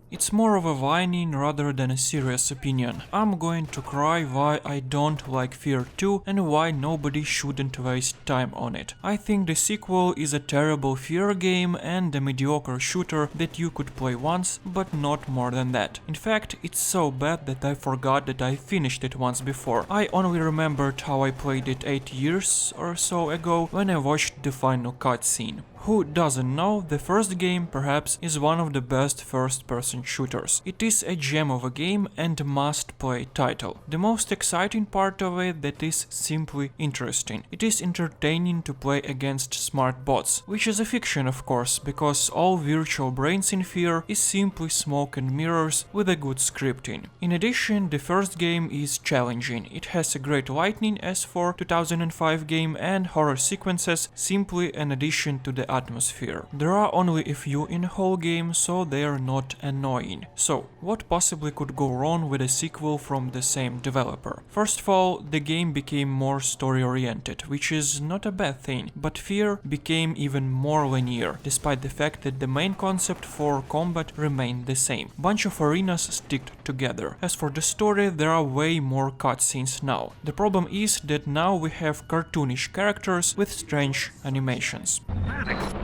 It's more of a whining rather than a serious opinion. I'm going to cry why I don't like F.E.A.R 2 and why nobody shouldn't waste time on it. I think the sequel is a terrible F.E.A.R game and a mediocre shooter that you could play once, but not more than that. In fact, it's so bad that I forgot that I finished it once before. I only remembered how I played it 8 years or so ago when I watched the final cutscene. Who doesn't know, the first game perhaps is one of the best first-person shooters. It is a gem of a game and must-play title. The most exciting part of it that is simply interesting. It is entertaining to play against smart bots, which is a fiction of course, because all virtual brains in F.E.A.R is simply smoke and mirrors with a good scripting. In addition, the first game is challenging. It has a great lighting as for 2005 game and horror sequences, simply an addition to the atmosphere. There are only a few in the whole game, so they are not annoying. So, what possibly could go wrong with a sequel from the same developer? First of all, the game became more story-oriented, which is not a bad thing, but F.E.A.R became even more linear, despite the fact that the main concept for combat remained the same. Bunch of arenas sticked together. As for the story, there are way more cutscenes now. The problem is that now we have cartoonish characters with strange animations.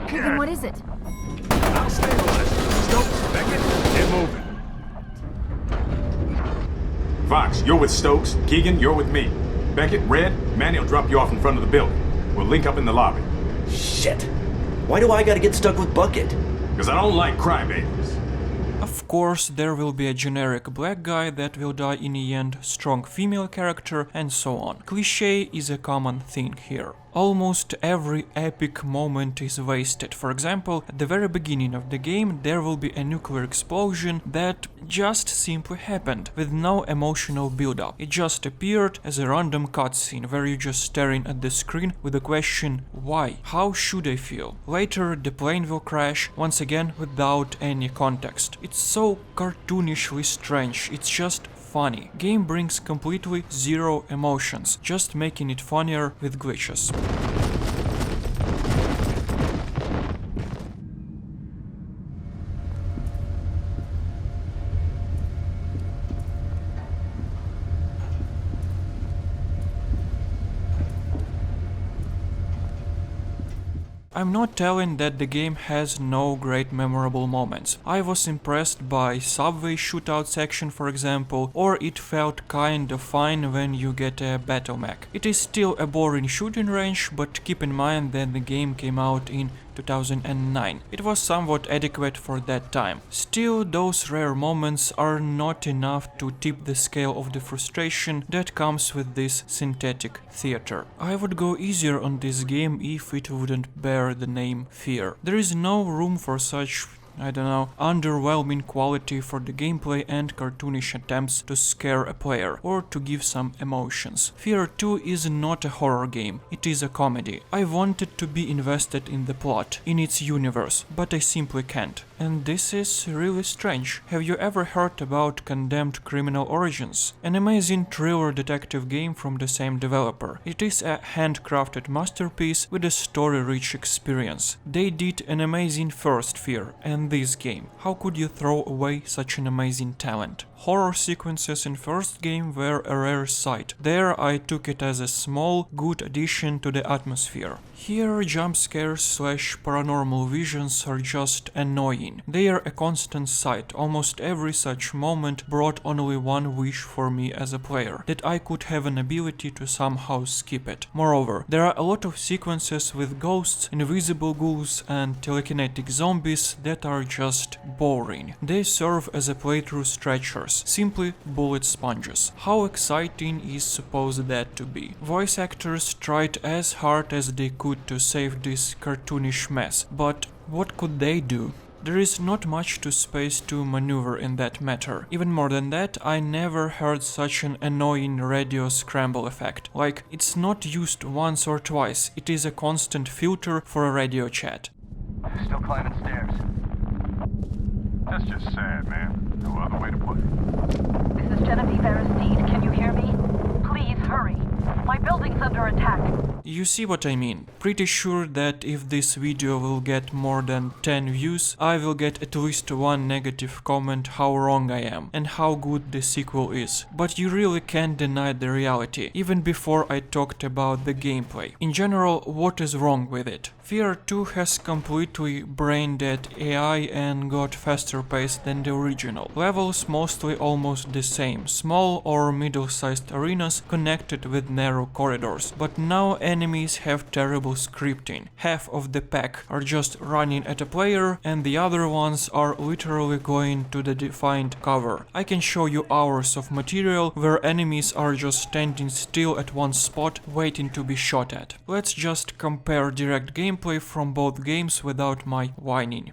Then what is it? I'll stabilize it. Stokes, Beckett, get moving. Fox, you're with Stokes. Keegan, you're with me. Beckett, Red, Manny will drop you off in front of the building. We'll link up in the lobby. Shit. Why do I gotta get stuck with Bucket? Because I don't like crybabies. Of course, there will be a generic black guy that will die in the end, strong female character, and so on. Cliché is a common thing here. Almost every epic moment is wasted. For example, at the very beginning of the game there will be a nuclear explosion that just simply happened, with no emotional build-up. It just appeared as a random cutscene where you're just staring at the screen with the question, why? How should I feel? Later the plane will crash, once again without any context. It's so cartoonishly strange, it's just funny. Game brings completely zero emotions, just making it funnier with glitches. I'm not telling that the game has no great memorable moments. I was impressed by subway shootout section, for example, or it felt kinda fine when you get a battle mech. It is still a boring shooting range, but keep in mind that the game came out in 2009. It was somewhat adequate for that time. Still, those rare moments are not enough to tip the scale of the frustration that comes with this synthetic theater. I would go easier on this game if it wouldn't bear the name F.E.A.R. There is no room for such, I don't know, underwhelming quality for the gameplay and cartoonish attempts to scare a player or to give some emotions. F.E.A.R 2 is not a horror game, it is a comedy. I wanted to be invested in the plot, in its universe, but I simply can't. And this is really strange. Have you ever heard about Condemned Criminal Origins? An amazing thriller detective game from the same developer. It is a handcrafted masterpiece with a story-rich experience. They did an amazing first F.E.A.R and this game. How could you throw away such an amazing talent? Horror sequences in first game were a rare sight. There I took it as a small, good addition to the atmosphere. Here jump scares slash paranormal visions are just annoying. They are a constant sight. Almost every such moment brought only one wish for me as a player, that I could have an ability to somehow skip it. Moreover, there are a lot of sequences with ghosts, invisible ghouls and telekinetic zombies that are just boring. They serve as a playthrough stretchers, simply bullet sponges. How exciting is supposed that to be? Voice actors tried as hard as they could to save this cartoonish mess, but what could they do? There is not much to space to maneuver in that matter. Even more than that, I never heard such an annoying radio scramble effect. Like, it's not used once or twice, it is a constant filter for a radio chat. Still climbing stairs. That's just sad, man. No other way to put it. This is Genevieve Aristide. Can you hear me? Please hurry. My building's under attack. You see what I mean? Pretty sure that if this video will get more than 10 views, I will get at least one negative comment how wrong I am and how good the sequel is. But you really can't deny the reality, even before I talked about the gameplay. In general, what is wrong with it? F.E.A.R 2 has completely brain-dead AI and got faster pace than the original. Levels mostly almost the same, small or middle-sized arenas connected with narrow corridors, but now enemies have terrible scripting. Half of the pack are just running at a player and the other ones are literally going to the defined cover. I can show you hours of material where enemies are just standing still at one spot waiting to be shot at. Let's just compare direct gameplay from both games without my whining.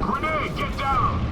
Grenade, get down!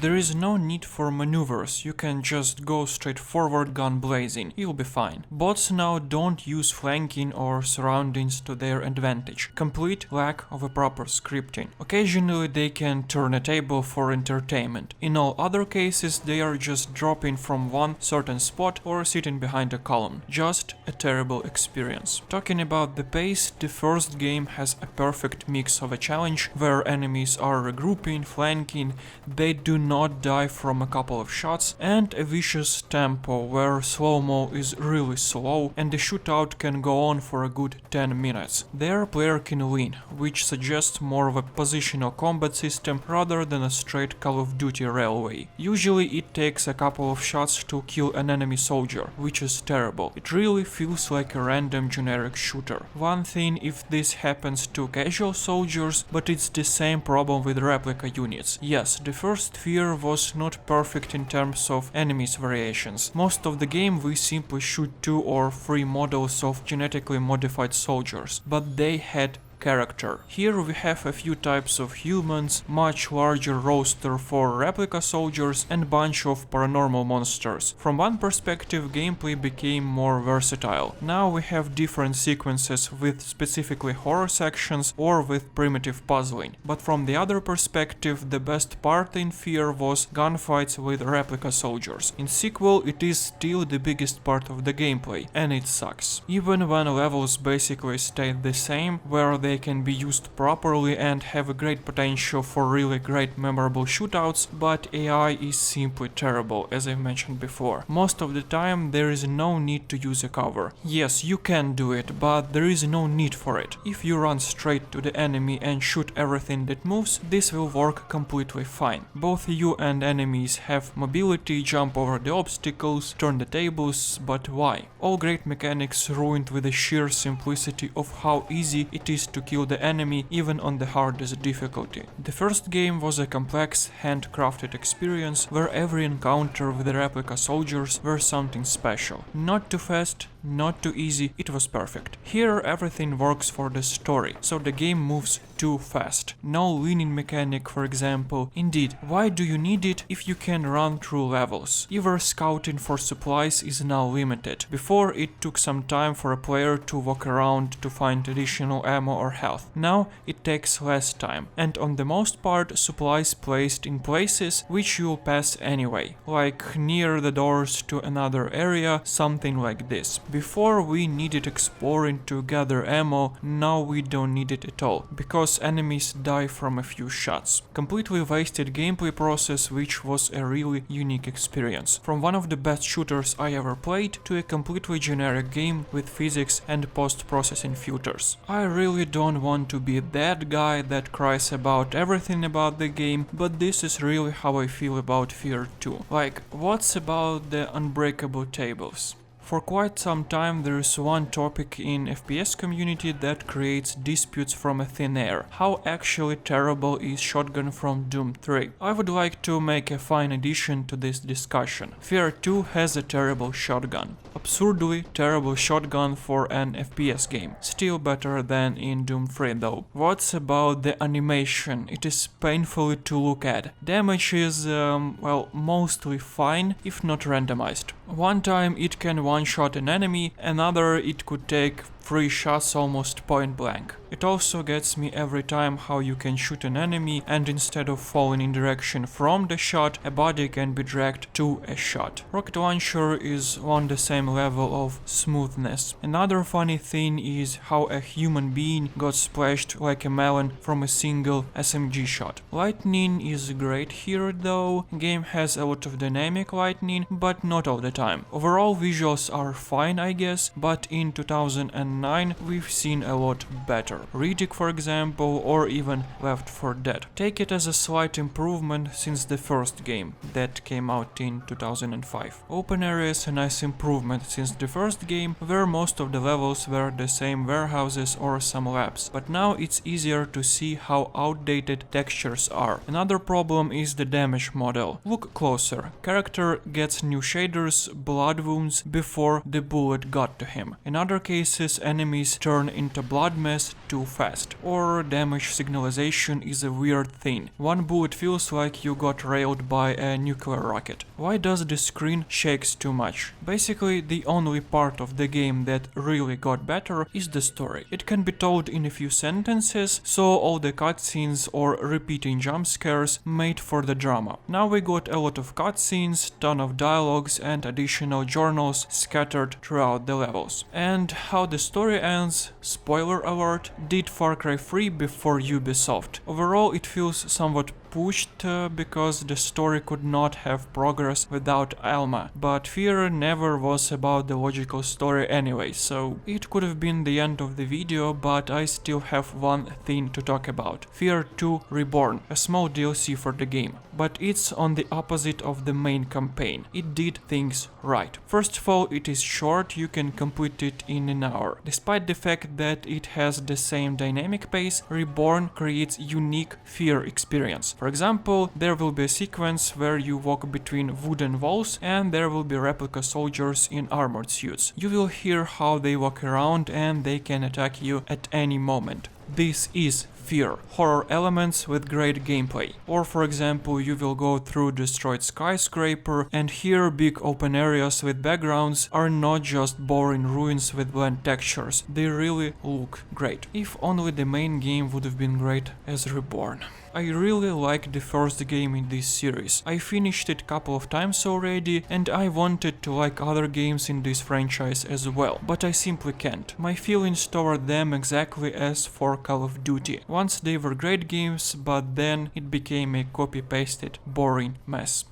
There is no need for maneuvers, you can just go straight forward gun blazing, you'll be fine. Bots now don't use flanking or surroundings to their advantage, complete lack of a proper scripting. Occasionally they can turn a table for entertainment, in all other cases they are just dropping from one certain spot or sitting behind a column. Just a terrible experience. Talking about the pace, the first game has a perfect mix of a challenge where enemies are regrouping, flanking, they do not die from a couple of shots, and a vicious tempo where slow-mo is really slow and the shootout can go on for a good 10 minutes. There player can win, which suggests more of a positional combat system rather than a straight Call of Duty railway. Usually it takes a couple of shots to kill an enemy soldier, which is terrible. It really feels like a random generic shooter. One thing if this happens to casual soldiers, but it's the same problem with replica units. Yes, the first F.E.A.R was not perfect in terms of enemies variations. Most of the game we simply shoot 2 or 3 models of genetically modified soldiers, but they had character. Here we have a few types of humans, much larger roster for replica soldiers and bunch of paranormal monsters. From one perspective gameplay became more versatile. Now we have different sequences with specifically horror sections or with primitive puzzling. But from the other perspective the best part in F.E.A.R was gunfights with replica soldiers. In sequel it is still the biggest part of the gameplay and it sucks. Even when levels basically stay the same, where they can be used properly and have a great potential for really great memorable shootouts, but AI is simply terrible, as I mentioned before. Most of the time there is no need to use a cover. Yes, you can do it, but there is no need for it. If you run straight to the enemy and shoot everything that moves, this will work completely fine. Both you and enemies have mobility, jump over the obstacles, turn the tables, but why? All great mechanics ruined with the sheer simplicity of how easy it is to kill the enemy even on the hardest difficulty. The first game was a complex, handcrafted experience where every encounter with the replica soldiers were something special. Not too fast, not too easy, it was perfect. Here everything works for the story, so the game moves too fast. No leaning mechanic, for example. Indeed, why do you need it if you can run through levels? Even scouting for supplies is now limited. Before it took some time for a player to walk around to find additional ammo or health. Now it takes less time, and on the most part supplies placed in places which you'll pass anyway, like near the doors to another area, something like this. Before we needed exploring to gather ammo, now we don't need it at all, because enemies die from a few shots. Completely wasted gameplay process, which was a really unique experience. From one of the best shooters I ever played to a completely generic game with physics and post-processing filters. I really don't want to be that guy that cries about everything about the game, but this is really how I feel about F.E.A.R 2. Like, what's about the unbreakable tables? For quite some time there is one topic in FPS community that creates disputes from a thin air. How actually terrible is shotgun from Doom 3? I would like to make a fine addition to this discussion. F.E.A.R 2 has a terrible shotgun. Absurdly terrible shotgun for an FPS game. Still better than in Doom 3 though. What's about the animation? It is painfully to look at. Damage is, well, mostly fine, if not randomized. One time it can one-shot an enemy, another it could take 3 shots almost point blank. It also gets me every time how you can shoot an enemy and instead of falling in direction from the shot, a body can be dragged to a shot. Rocket launcher is on the same level of smoothness. Another funny thing is how a human being got splashed like a melon from a single SMG shot. Lightning is great here though. Game has a lot of dynamic lightning, but not all the time. Overall visuals are fine I guess, but in 2009 we've seen a lot better. Riddick for example, or even Left 4 Dead. Take it as a slight improvement since the first game that came out in 2005. Open areas a nice improvement since the first game where most of the levels were the same warehouses or some labs, but now it's easier to see how outdated textures are. Another problem is the damage model. Look closer. Character gets new shaders, blood wounds before the bullet got to him. In other cases enemies turn into blood mess too fast, or damage signalization is a weird thing. One bullet feels like you got railed by a nuclear rocket. Why does the screen shakes too much? Basically the only part of the game that really got better is the story. It can be told in a few sentences, so all the cutscenes or repeating jump scares made for the drama. Now we got a lot of cutscenes, ton of dialogues and additional journals scattered throughout the levels. And how the story ends, spoiler alert, did Far Cry 3 before Ubisoft. Overall it feels somewhat pushed because the story could not have progress without Alma, but F.E.A.R never was about the logical story anyway, so it could have been the end of the video, but I still have one thing to talk about. F.E.A.R 2 Reborn, a small DLC for the game, but it's on the opposite of the main campaign. It did things right. First of all, it is short, you can complete it in an hour. Despite the fact that it has the same dynamic pace, Reborn creates unique F.E.A.R experience. For example, there will be a sequence where you walk between wooden walls and there will be replica soldiers in armored suits. You will hear how they walk around and they can attack you at any moment. This is F.E.A.R, horror elements with great gameplay. Or for example, you will go through destroyed skyscraper and here big open areas with backgrounds are not just boring ruins with bland textures, they really look great. If only the main game would have been great as Reborn. I really like the first game in this series. I finished it a couple of times already and I wanted to like other games in this franchise as well, but I simply can't. My feelings toward them exactly as for Call of Duty. Once they were great games, but then it became a copy-pasted, boring mess.